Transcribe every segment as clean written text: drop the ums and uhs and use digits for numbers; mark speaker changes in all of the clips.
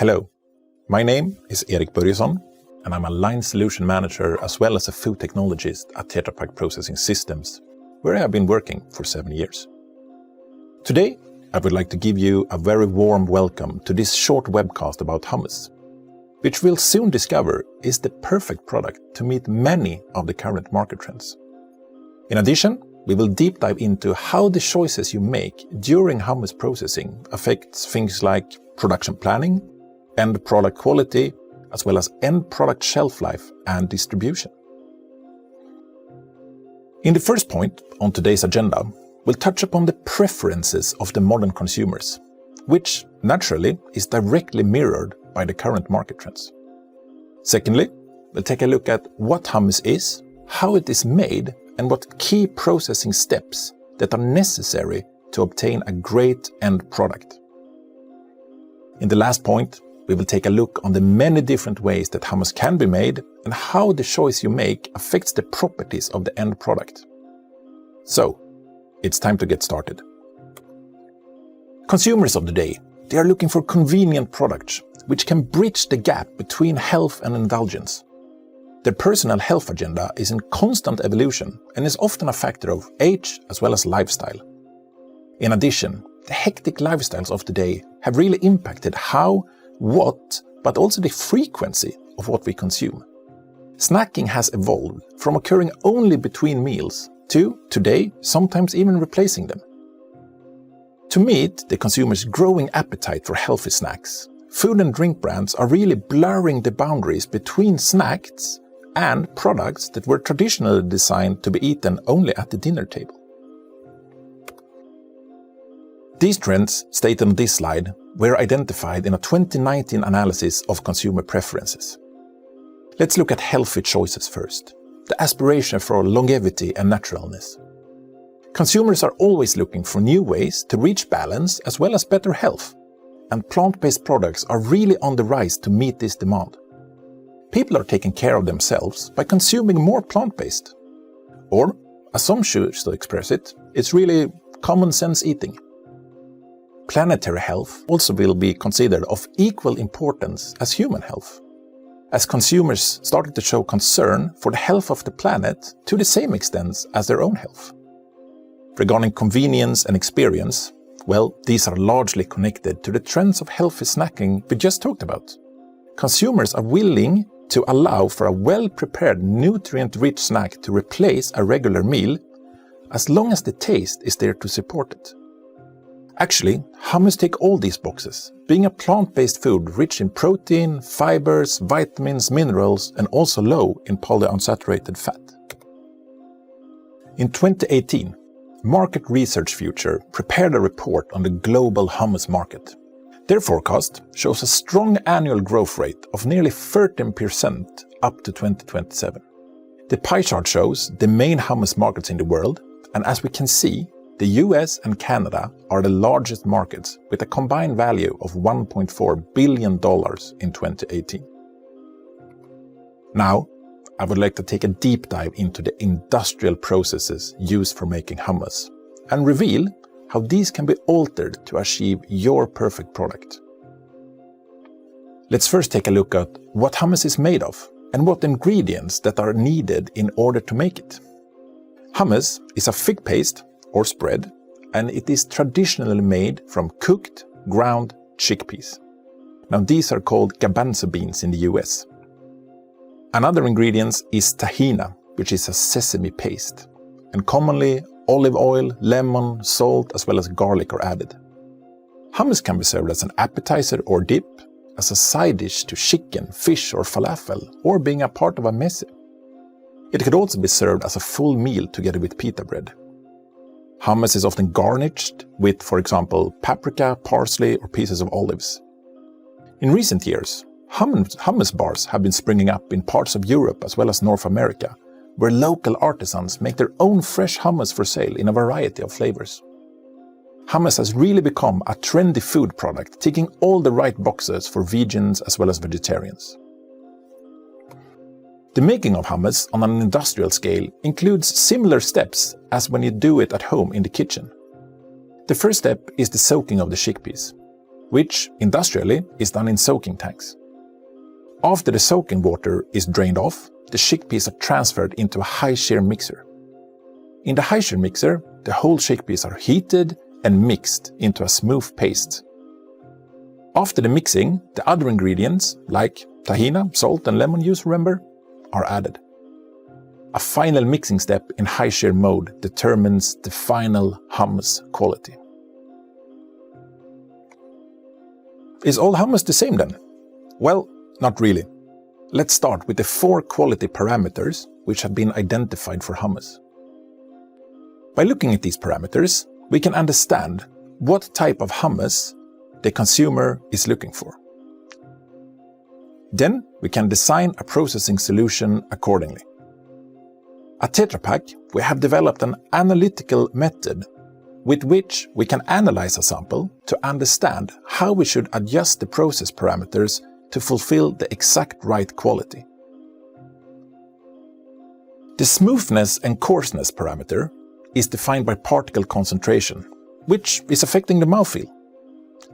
Speaker 1: Hello, my name is Erik Börjesson, and I'm a line solution manager as well as a food technologist at Tetericard Processing Systems, where I have been working for 7 years. Today, I would like to give you a very warm welcome to this short webcast about hummus, which we'll soon discover is the perfect product to meet many of the current market trends. In addition, we will deep dive into how the choices you make during hummus processing affects things like production planning, end product quality, as well as end product shelf life and distribution. In the first point on today's agenda, we'll touch upon the preferences of the modern consumers, which naturally is directly mirrored by the current market trends. Secondly, we'll take a look at what hummus is, how it is made, and what key processing steps that are necessary to obtain a great end product. In the last point, we will take a look on the many different ways that hummus can be made and how the choice you make affects the properties of the end product. So, it's time to get started. Consumers of the day, they are looking for convenient products which can bridge the gap between health and indulgence. Their personal health agenda is in constant evolution and is often a factor of age as well as lifestyle. In addition, the hectic lifestyles of today have really impacted how, what, but also the frequency of what we consume. Snacking has evolved from occurring only between meals to, today, sometimes even replacing them. To meet the consumer's growing appetite for healthy snacks, food and drink brands are really blurring the boundaries between snacks and products that were traditionally designed to be eaten only at the dinner table. These trends, stated on this slide, were identified in a 2019 analysis of consumer preferences. Let's look at healthy choices first, the aspiration for longevity and naturalness. Consumers are always looking for new ways to reach balance as well as better health, and plant-based products are really on the rise to meet this demand. People are taking care of themselves by consuming more plant-based. Or, as some choose to express it, it's really common sense eating. Planetary health also will be considered of equal importance as human health, as consumers started to show concern for the health of the planet to the same extent as their own health. Regarding convenience and experience, well, these are largely connected to the trends of healthy snacking we just talked about. Consumers are willing to allow for a well-prepared, nutrient-rich snack to replace a regular meal, as long as the taste is there to support it. Actually, hummus tick all these boxes, being a plant-based food rich in protein, fibers, vitamins, minerals, and also low in polyunsaturated fat. In 2018, Market Research Future prepared a report on the global hummus market. Their forecast shows a strong annual growth rate of nearly 13% up to 2027. The pie chart shows the main hummus markets in the world, and as we can see, the US and Canada are the largest markets with a combined value of $1.4 billion in 2018. Now, I would like to take a deep dive into the industrial processes used for making hummus and reveal how these can be altered to achieve your perfect product. Let's first take a look at what hummus is made of and what ingredients that are needed in order to make it. Hummus is a thick paste or spread, and it is traditionally made from cooked, ground chickpeas. Now these are called garbanzo beans in the US. Another ingredient is tahina, which is a sesame paste, and commonly olive oil, lemon, salt, as well as garlic are added. Hummus can be served as an appetizer or dip, as a side dish to chicken, fish or falafel, or being a part of a meze. It could also be served as a full meal together with pita bread. Hummus is often garnished with, for example, paprika, parsley, or pieces of olives. In recent years, hummus bars have been springing up in parts of Europe as well as North America, where local artisans make their own fresh hummus for sale in a variety of flavors. Hummus has really become a trendy food product, ticking all the right boxes for vegans as well as vegetarians. The making of hummus on an industrial scale includes similar steps as when you do it at home in the kitchen. The first step is the soaking of the chickpeas. which industrially is done in soaking tanks. After the soaking water is drained off, the chickpeas are transferred into a high-shear mixer. In the high-shear mixer, the whole chickpeas are heated and mixed into a smooth paste. After the mixing, the other ingredients, like tahina, salt and lemon juice, are added. A final mixing step in high-shear mode determines the final hummus quality. Is all hummus the same then? Well, not really. Let's start with the 4 quality parameters which have been identified for hummus. By looking at these parameters, we can understand what type of hummus the consumer is looking for. Then we can design a processing solution accordingly. At Tetra Pak, we have developed an analytical method with which we can analyze a sample to understand how we should adjust the process parameters to fulfill the exact right quality. The smoothness and coarseness parameter is defined by particle concentration, which is affecting the mouthfeel.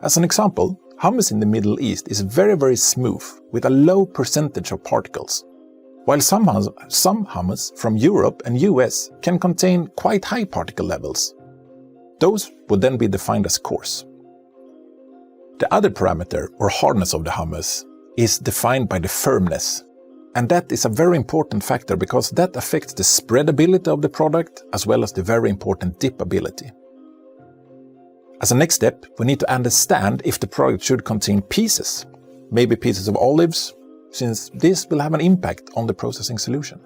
Speaker 1: As an example, hummus in the Middle East is very smooth with a low percentage of particles, while some hummus from Europe and US can contain quite high particle levels. Those would then be defined as coarse. The other parameter, or hardness of the hummus, is defined by the firmness. And that is a very important factor because that affects the spreadability of the product as well as the very important dipability. As a next step, we need to understand if the product should contain pieces, maybe pieces of olives, since this will have an impact on the processing solution.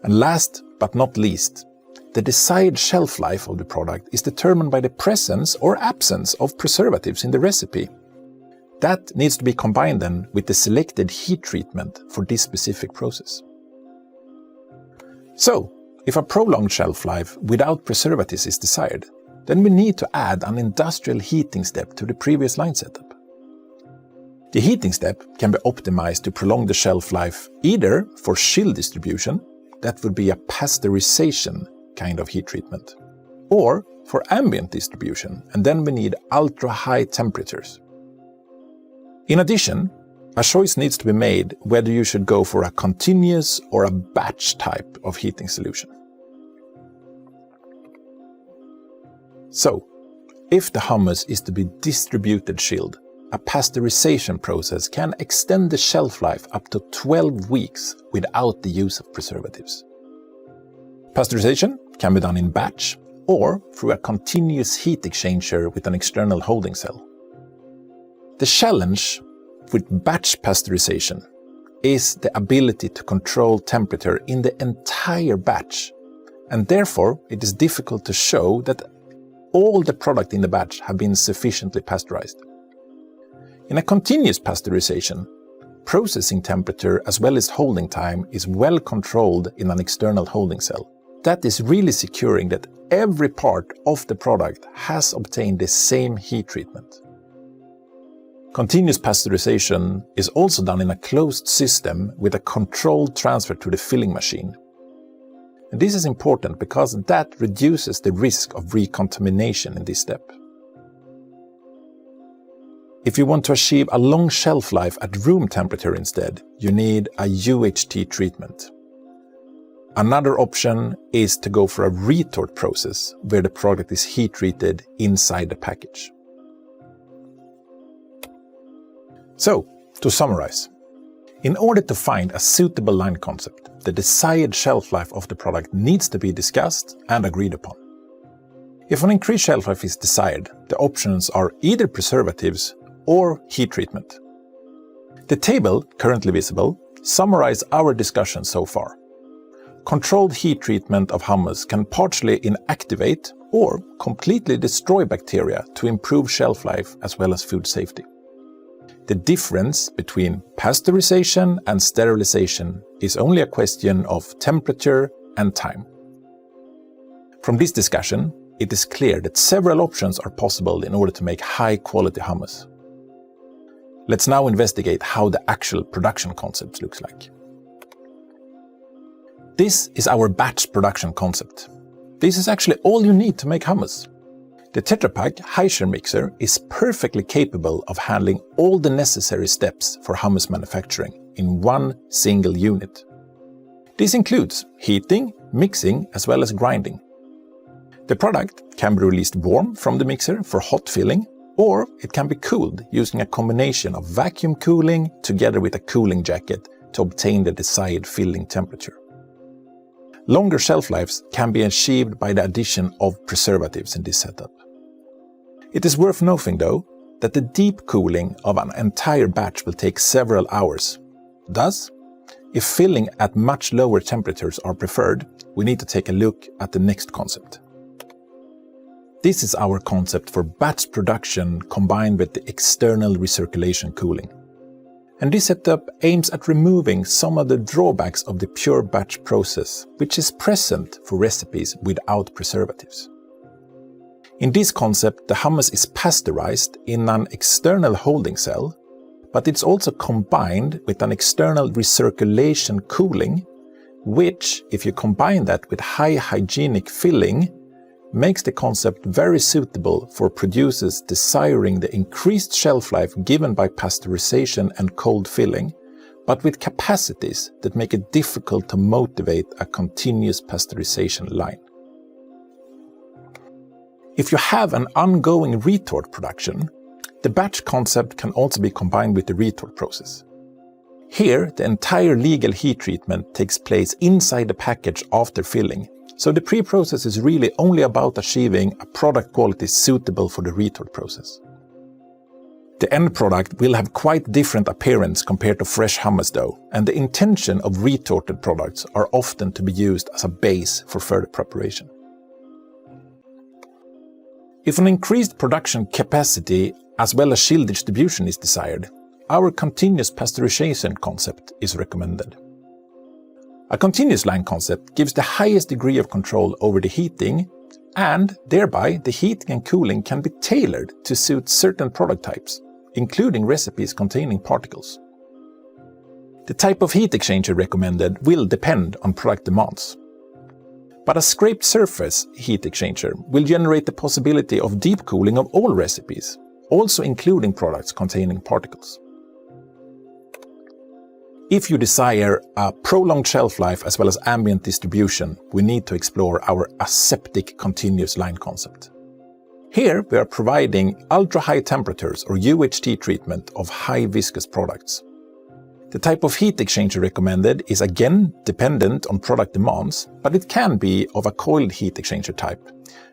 Speaker 1: And last but not least, the desired shelf life of the product is determined by the presence or absence of preservatives in the recipe. That needs to be combined then with the selected heat treatment for this specific process. So, if a prolonged shelf life without preservatives is desired, then we need to add an industrial heating step to the previous line setup. The heating step can be optimized to prolong the shelf life either for chill distribution, that would be a pasteurization kind of heat treatment, or for ambient distribution, and then we need ultra-high temperatures. In addition, a choice needs to be made whether you should go for a continuous or a batch type of heating solution. So, if the hummus is to be distributed chilled, a pasteurization process can extend the shelf life up to 12 weeks without the use of preservatives. Pasteurization can be done in batch or through a continuous heat exchanger with an external holding cell. The challenge with batch pasteurization is the ability to control temperature in the entire batch, and therefore it is difficult to show that all the product in the batch have been sufficiently pasteurized. In a continuous pasteurization, processing temperature as well as holding time is well controlled in an external holding cell. That is really securing that every part of the product has obtained the same heat treatment. Continuous pasteurization is also done in a closed system with a controlled transfer to the filling machine. And this is important because that reduces the risk of recontamination in this step. If you want to achieve a long shelf life at room temperature instead, you need a UHT treatment. Another option is to go for a retort process where the product is heat treated inside the package. So, to summarize, in order to find a suitable line concept, the desired shelf life of the product needs to be discussed and agreed upon. If an increased shelf life is desired, the options are either preservatives or heat treatment. The table, currently visible, summarizes our discussion so far. Controlled heat treatment of hummus can partially inactivate or completely destroy bacteria to improve shelf life as well as food safety. The difference between pasteurization and sterilization is only a question of temperature and time. From this discussion, it is clear that several options are possible in order to make high-quality hummus. Let's now investigate how the actual production concept looks like. This is our batch production concept. This is actually all you need to make hummus. The Tetra Pak high-share mixer is perfectly capable of handling all the necessary steps for hummus manufacturing in one single unit. This includes heating, mixing, as well as grinding. The product can be released warm from the mixer for hot filling, or it can be cooled using a combination of vacuum cooling together with a cooling jacket to obtain the desired filling temperature. Longer shelf lives can be achieved by the addition of preservatives in this setup. It is worth noting, though, that the deep cooling of an entire batch will take several hours. Thus, if filling at much lower temperatures are preferred, we need to take a look at the next concept. This is our concept for batch production combined with the external recirculation cooling. And this setup aims at removing some of the drawbacks of the pure batch process, which is present for recipes without preservatives. In this concept, the hummus is pasteurized in an external holding cell, but it's also combined with an external recirculation cooling, which, if you combine that with high hygienic filling, makes the concept very suitable for producers desiring the increased shelf life given by pasteurization and cold filling, but with capacities that make it difficult to motivate a continuous pasteurization line. If you have an ongoing retort production, the batch concept can also be combined with the retort process. Here, the entire legal heat treatment takes place inside the package after filling, so the pre-process is really only about achieving a product quality suitable for the retort process. The end product will have quite different appearance compared to fresh hummus dough, and the intention of retorted products are often to be used as a base for further preparation. If an increased production capacity as well as chill distribution is desired, our continuous pasteurization concept is recommended. A continuous line concept gives the highest degree of control over the heating, and thereby the heating and cooling can be tailored to suit certain product types, including recipes containing particles. The type of heat exchanger recommended will depend on product demands. But a scraped surface heat exchanger will generate the possibility of deep cooling of all recipes, also including products containing particles. If you desire a prolonged shelf life as well as ambient distribution, we need to explore our aseptic continuous line concept. Here we are providing ultra-high temperatures or UHT treatment of high viscous products. The type of heat exchanger recommended is again dependent on product demands, but it can be of a coiled heat exchanger type,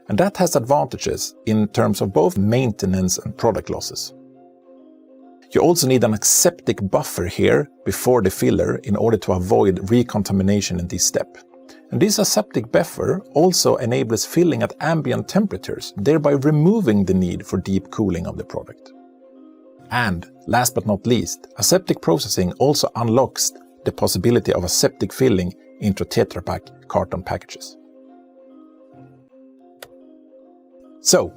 Speaker 1: and that has advantages in terms of both maintenance and product losses. You also need an aseptic buffer here before the filler in order to avoid recontamination in this step. And this aseptic buffer also enables filling at ambient temperatures, thereby removing the need for deep cooling of the product. And last but not least, aseptic processing also unlocks the possibility of aseptic filling into Tetra Pak carton packages. So,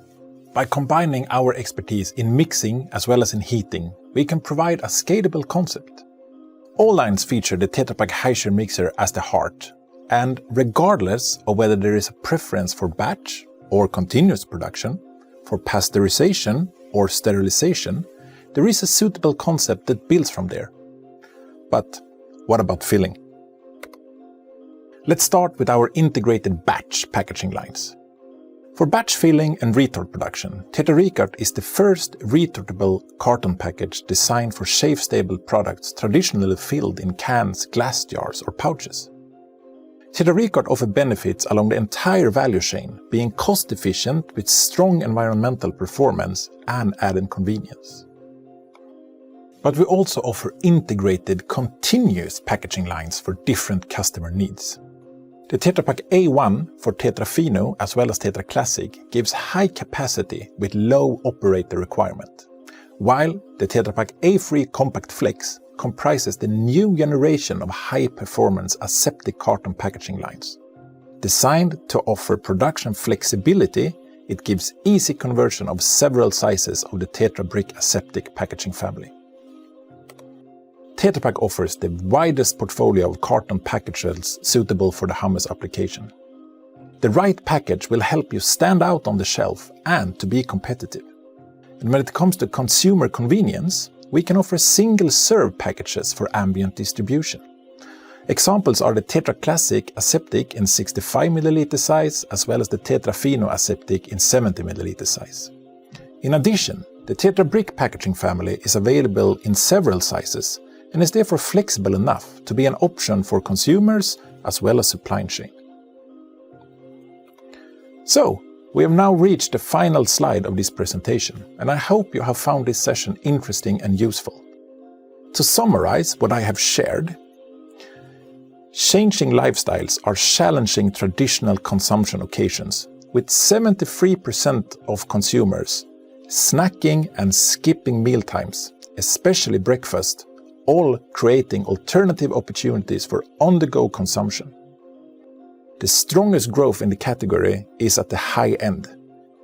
Speaker 1: by combining our expertise in mixing as well as in heating, we can provide a scalable concept. All lines feature the Tetra Pak high-share mixer as the heart, and regardless of whether there is a preference for batch or continuous production, for pasteurization or sterilization, there is a suitable concept that builds from there. But what about filling? Let's start with our integrated batch packaging lines. For batch filling and retort production, Tetericard is the first retortable carton package designed for shelf-stable products traditionally filled in cans, glass jars or pouches. Tetericard offers benefits along the entire value chain, being cost-efficient with strong environmental performance and added convenience. But we also offer integrated continuous packaging lines for different customer needs. The Tetra Pak A1 for Tetra Fino as well as Tetra Classic gives high capacity with low operator requirement, while the Tetra Pak A3 Compact Flex comprises the new generation of high-performance aseptic carton packaging lines. Designed to offer production flexibility, it gives easy conversion of several sizes of the Tetra Brick aseptic packaging family. Tetra Pak offers the widest portfolio of carton packages suitable for the hummus application. The right package will help you stand out on the shelf and to be competitive. And when it comes to consumer convenience, we can offer single-serve packages for ambient distribution. Examples are the Tetra Classic Aseptic in 65 ml size, as well as the Tetra Fino Aseptic in 70 ml size. In addition, the Tetra Brick packaging family is available in several sizes and is therefore flexible enough to be an option for consumers as well as supply chain. So, we have now reached the final slide of this presentation, and I hope you have found this session interesting and useful. To summarize what I have shared, changing lifestyles are challenging traditional consumption occasions, with 73% of consumers snacking and skipping mealtimes, especially breakfast, all creating alternative opportunities for on-the-go consumption. The strongest growth in the category is at the high end.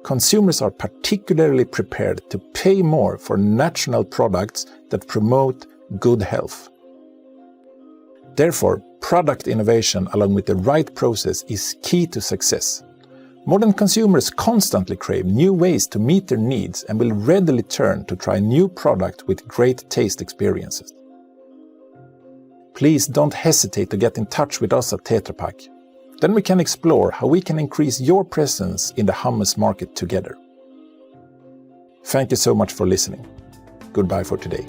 Speaker 1: Consumers are particularly prepared to pay more for natural products that promote good health. Therefore, product innovation along with the right process is key to success. Modern consumers constantly crave new ways to meet their needs and will readily turn to try new products with great taste experiences. Please don't hesitate to get in touch with us at Tetra Pak. Then we can explore how we can increase your presence in the hummus market together. Thank you so much for listening. Goodbye for today.